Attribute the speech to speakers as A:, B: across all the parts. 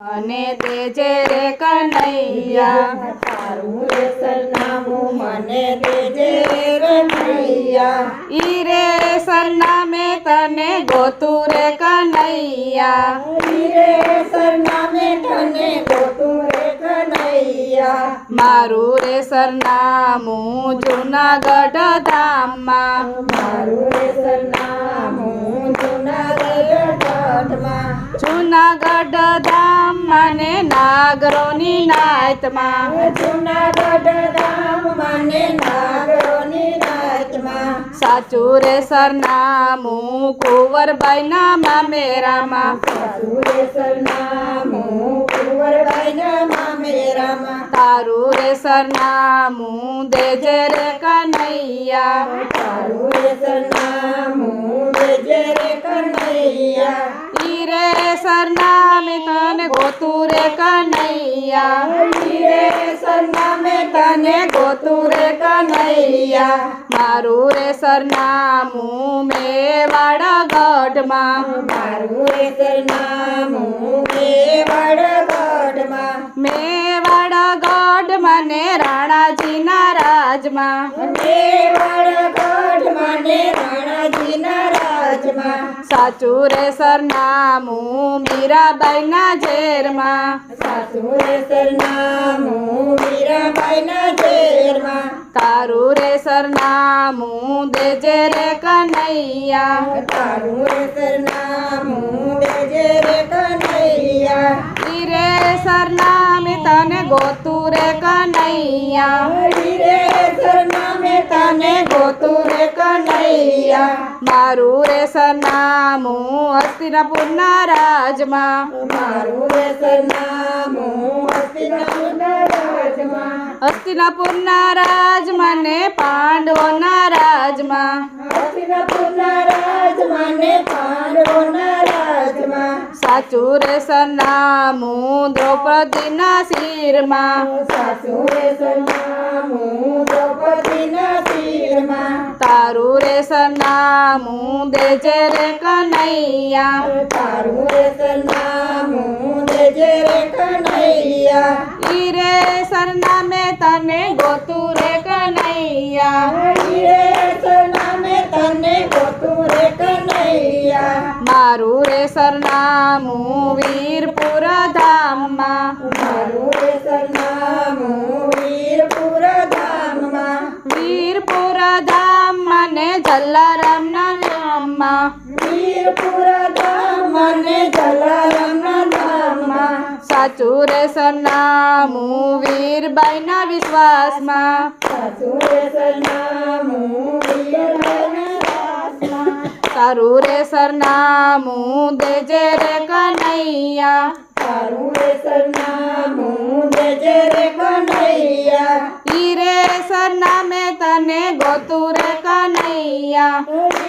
A: મને દેજે રે કનૈયા,
B: તારું રે સરનામું મને દેજે રે કનૈયા.
A: ઈ રે સરનામે તને ગોતું રે કનૈયા,
B: ઈ રે સરનામે તને ગોતું રે કનૈયા.
A: મારું રે સરનામું જૂનાગઢ ધામમાં,
B: મારું રે સરનામું જૂનાગઢમાં.
A: જૂનાગઢ ધામમાં ને નાગરોની નાતમાં,
B: જૂનાગઢ ધામમાં ને નાગરોની નાતમાં.
A: સાચું રે સરનામું કુંવરબાઈના મામેરામાં,
B: સાચું રે સરનામું કુંવરબાઈના મામેરામાં.
A: તારું રે સરનામું દેજે રે કનૈયા,
B: તારું રે સરનામું દેજે રે કનૈયા.
A: ઈ રે સરનામે તને ગોતું રે કનૈયા,
B: ઈ રે સરનામે તને
A: ગોતું રે કનૈયા. મારું રે સરનામું મેવાડગઢમાં,
B: મારું રે સરનામું મેવાડગઢમાં.
A: મેવાડગઢમાં ને રાણાજીના રાજમાં,
B: મેવાડગઢમાં ને રાણાજીના રાજમાં.
A: સાચું રે સરનામું મીરાબાઈના ઝેરમાં,
B: સાચું રે સરનામું મીરાબાઈના ઝેરમાં.
A: તારું રે સરનામું દેજે રે કનૈયા,
B: તારું રે સરનામું દેજે રે કનૈયા.
A: ઈ રે સરનામે તને ગોતું રે કનૈયા,
B: ઈ રે સરનામે તને
A: ગોતું રે કનૈયા. મારું રે સરનામું હસ્તિનાપુરના રાજમાં,
B: મારું રે સરનામું હસ્તિનાપુરના રાજમાં.
A: હસ્તિનાપુરના રાજમાં ને પાંડવોના રાજમાં,
B: હસ્તિનાપુરના રાજમાં ને પાંડવોના રાજમાં.
A: સાચું રે સરનામું દ્રૌપદીના શિરમાં,
B: સાચું રે સરનામું દ્રૌપદીના શિરમાં.
A: તારું રે સરનામું દેજે રે કનૈયા,
B: તારું રે સરનામું દેજે રે કનૈયા.
A: ઈ રે સરનામે તને ગોતું રે કનૈયા,
B: ઈ રે સરનામે તને ગોતું રે કનૈયા.
A: મારું રે સરનામું વીરપુર ધામમાં,
B: મારું રે સરનામું વીરપુર ધામમાં.
A: વીરપુર ધામમાં ને જલારામના નામમાં,
B: વીરપુર ધામમાં ને જલારામના ધામમાં.
A: સાચું રે સરનામું વીરબાઈના વિશ્વાસમાં,
B: સાચું રે સરનામું વીરબાઈના દાસમાં.
A: તારું રે સરનામું દેજે રે કનૈયા,
B: તારું રે સરનામું દેજે રે કનૈયા.
A: ઈ રે સરનામે તને ગોતું રે કનૈયા,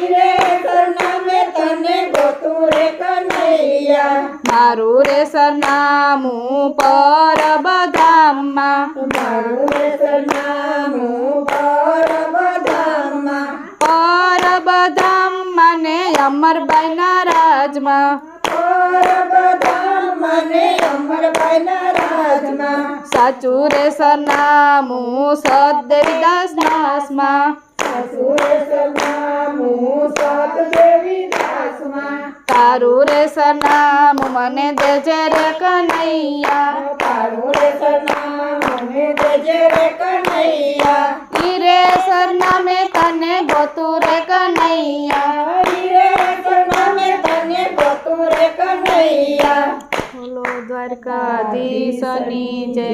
B: ઈ રે સરનામે તને ગોતું રે કનૈયા.
A: મારું રે સરનામું પરબધામમાં,
B: મારું રે સરનામું પરબધામમાં.
A: પરબધામમાં ને અમરબાઈના રાજમાં,
B: પરબધામમાં ને અમરબાઈના રાજમાં.
A: સાચું રે સરનામું સતદેવીદાસ દાસમાં,
B: સાચું રે સરનામું સતદેવી દાસમાં.
A: તારું રે સરનામું મને દેજે રે કનૈયા,
B: તારું રે સરનામું મને દેજે રે કનૈયા.
A: ઈ રે સરનામે તને ગોતું રે કનૈયા,
B: ઈ રે સરનામે તને ગોતું રે કનૈયા.
A: બોલો દ્વારકાધીશની જય.